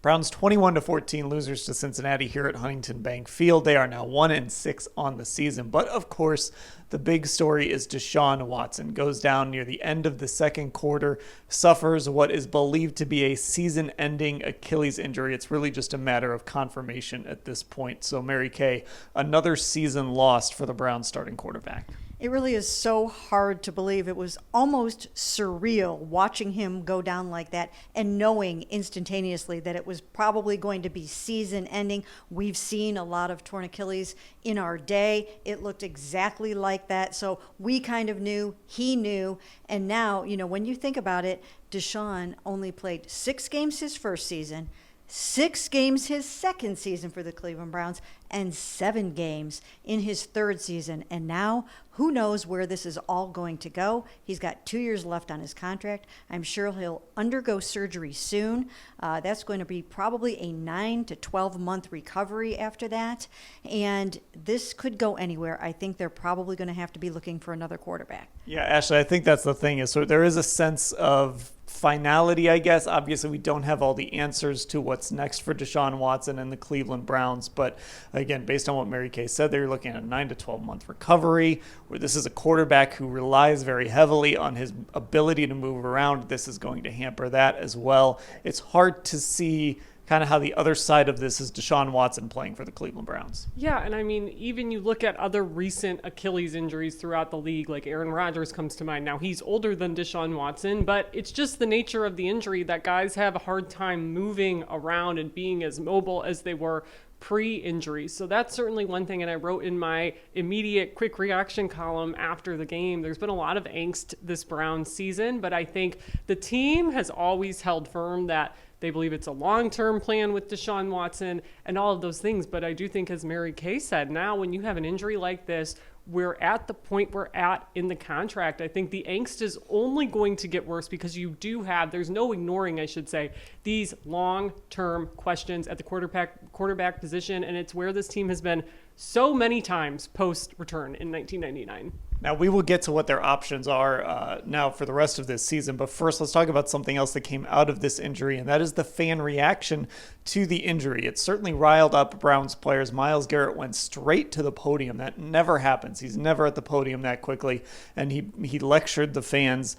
Browns 21-14 losers to Cincinnati here at Huntington Bank Field. They are now 1-6 on the season. But of course, the big story is Deshaun Watson. Goes down near the end of the second quarter, suffers what is believed to be a season-ending Achilles injury. It's really just a matter of confirmation at this point. So Mary Kay, another season lost for the Browns starting quarterback. It really is so hard to believe. It was almost surreal watching him go down like that and knowing instantaneously that it was probably going to be season ending. We've seen a lot of torn Achilles in our day. It looked exactly like that. So we kind of knew, he knew. And now, when you think about it, Deshaun only played 6 games his first season, 6 games his second season for the Cleveland Browns, and 7 games in his third season. And now, who knows where this is all going to go? He's got 2 years left on his contract. I'm sure he'll undergo surgery soon. That's going to be probably a 9 to 12 month recovery after that. And this could go anywhere. I think they're probably going to have to be looking for another quarterback. Yeah, Ashley, I think that's the thing. So there is a sense of finality, I guess. Obviously, we don't have all the answers to what's next for Deshaun Watson and the Cleveland Browns. But again, based on what Mary Kay said, they're looking at a 9 to 12 month recovery, where this is a quarterback who relies very heavily on his ability to move around. This is going to hamper that as well. It's hard to see kind of how the other side of this is Deshaun Watson playing for the Cleveland Browns. Yeah, and I mean, even you look at other recent Achilles injuries throughout the league, like Aaron Rodgers comes to mind. Now, he's older than Deshaun Watson, but it's just the nature of the injury that guys have a hard time moving around and being as mobile as they were pre-injury. So that's certainly one thing, and I wrote in my immediate quick reaction column after the game, there's been a lot of angst this Browns season, but I think the team has always held firm that they believe it's a long-term plan with Deshaun Watson and all of those things. But I do think, as Mary Kay said, now when you have an injury like this, we're at the point we're at in the contract. I think the angst is only going to get worse because you do have, there's no ignoring, I should say, these long-term questions at the quarterback position. And it's where this team has been so many times post-return in 1999. Now, we will get to what their options are now for the rest of this season. But first, let's talk about something else that came out of this injury, and that is the fan reaction to the injury. It certainly riled up Browns players. Myles Garrett went straight to the podium. That never happens. He's never at the podium that quickly. And he lectured the fans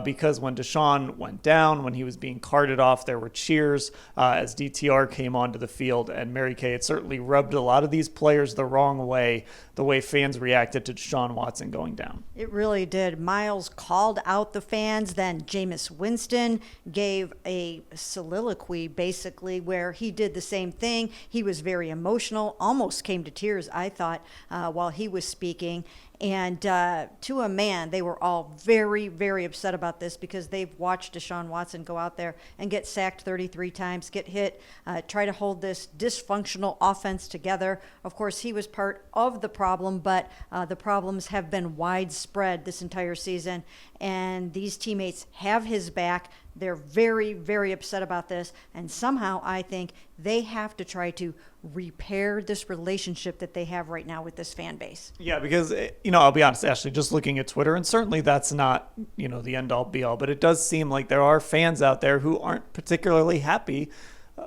because when Deshaun went down, when he was being carted off, there were cheers as DTR came onto the field. And Mary Kay, it certainly rubbed a lot of these players the wrong way, the way fans reacted to Deshaun Watson going down. It really did. Myles called out the fans. Then Jameis Winston gave a soliloquy, basically, where he did the same thing. He was very emotional, almost came to tears, I thought, while he was speaking. And to a man, they were all very, very upset about this because they've watched Deshaun Watson go out there and get sacked 33 times, get hit, try to hold this dysfunctional offense together. Of course, he was part of the problem, but the problems have been widespread this entire season. And these teammates have his back. They're very, very upset about this. And somehow I think they have to try to repair this relationship that they have right now with this fan base. Yeah, because, I'll be honest, Ashley, just looking at Twitter, and certainly that's not, the end all be all, but it does seem like there are fans out there who aren't particularly happy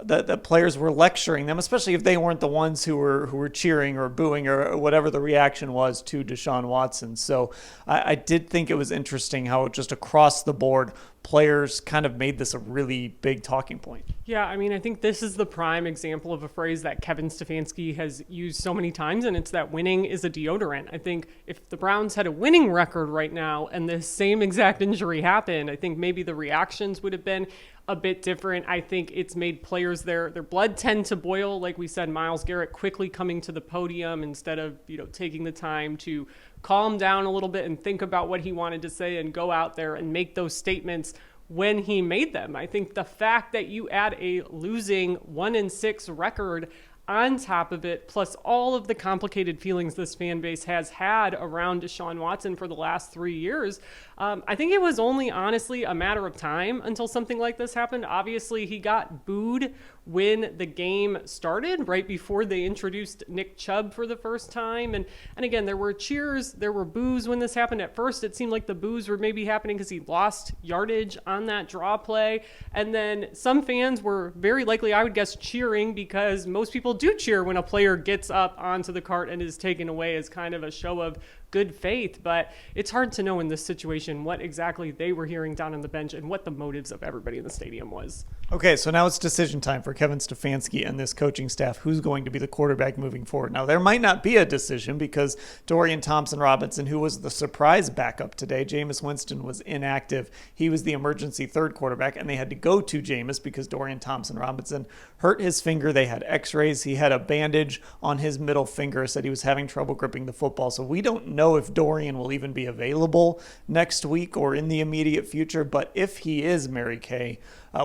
that players were lecturing them, especially if they weren't the ones who were cheering or booing or whatever the reaction was to Deshaun Watson. So I did think it was interesting how just across the board, players kind of made this a really big talking point. Yeah, I mean, I think this is the prime example of a phrase that Kevin Stefanski has used so many times, and it's that winning is a deodorant. I think if the Browns had a winning record right now and the same exact injury happened, I think maybe the reactions would have been a bit different. I think it's made players, their blood tend to boil. Like we said, Myles Garrett quickly coming to the podium instead of, taking the time to calm down a little bit and think about what he wanted to say and go out there and make those statements when he made them. I think the fact that you add a losing 1-6 record on top of it, plus all of the complicated feelings this fan base has had around Deshaun Watson for the last 3 years, I think it was only honestly a matter of time until something like this happened. Obviously, he got booed when the game started, right before they introduced Nick Chubb for the first time. And again, there were cheers, there were boos when this happened. At first, it seemed like the boos were maybe happening because he lost yardage on that draw play. And then some fans were very likely, I would guess, cheering because most people do cheer when a player gets up onto the cart and is taken away as kind of a show of good faith. But it's hard to know in this situation what exactly they were hearing down on the bench and what the motives of everybody in the stadium was. Okay, so now it's decision time for Kevin Stefanski and this coaching staff. Who's going to be the quarterback moving forward? Now, there might not be a decision because Dorian Thompson-Robinson, who was the surprise backup today, Jameis Winston was inactive. He was the emergency third quarterback, and they had to go to Jameis because Dorian Thompson-Robinson hurt his finger. They had x-rays. He had a bandage on his middle finger, said he was having trouble gripping the football. So we don't know if Dorian will even be available next week or in the immediate future. But if he is, Mary Kay,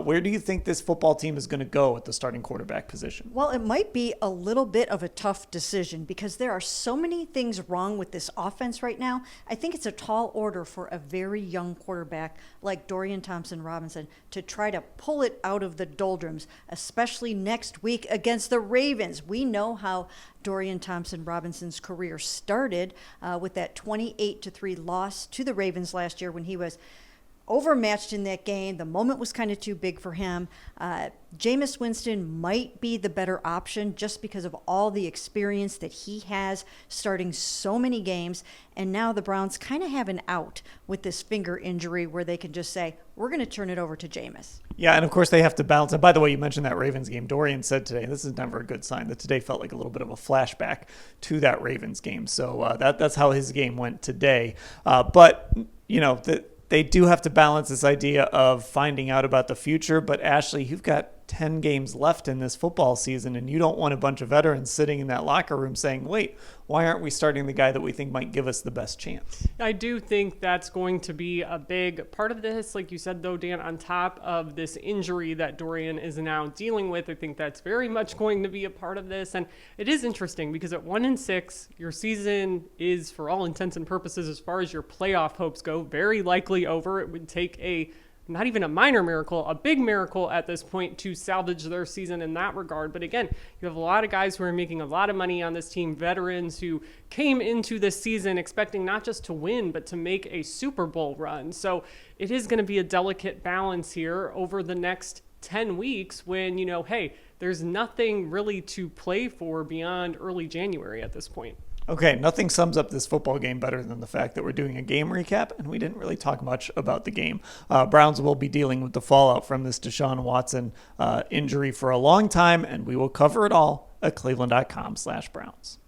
where do you think this football team is going to go at the starting quarterback position? Well, it might be a little bit of a tough decision because there are so many things wrong with this offense right now. I think it's a tall order for a very young quarterback like Dorian Thompson-Robinson to try to pull it out of the doldrums, especially next week against the Ravens. We know how Dorian Thompson-Robinson's career started with that 28-3 loss to the Ravens last year when he was overmatched in that game. The moment was kind of too big for him. Jameis Winston might be the better option just because of all the experience that he has starting so many games. And now the Browns kind of have an out with this finger injury where they can just say, we're going to turn it over to Jameis. Yeah, and of course they have to balance. And by the way, you mentioned that Ravens game. Dorian said today, this is never a good sign, that today felt like a little bit of a flashback to that Ravens game. So that's how his game went today. But, you know, they do have to balance this idea of finding out about the future. But Ashley, you've got 10 games left in this football season, and you don't want a bunch of veterans sitting in that locker room saying, wait, why aren't we starting the guy that we think might give us the best chance? I do think that's going to be a big part of this. Like you said, though, Dan, on top of this injury that Dorian is now dealing with, I think that's very much going to be a part of this. And it is interesting because at 1-6, your season is, for all intents and purposes, as far as your playoff hopes go, very likely over. It would take not even a minor miracle, a big miracle at this point to salvage their season in that regard. But again, you have a lot of guys who are making a lot of money on this team, veterans who came into this season expecting not just to win, but to make a Super Bowl run. So it is going to be a delicate balance here over the next 10 weeks when, you know, hey, there's nothing really to play for beyond early January at this point. Okay, nothing sums up this football game better than the fact that we're doing a game recap, and we didn't really talk much about the game. Browns will be dealing with the fallout from this Deshaun Watson injury for a long time, and we will cover it all at cleveland.com/Browns.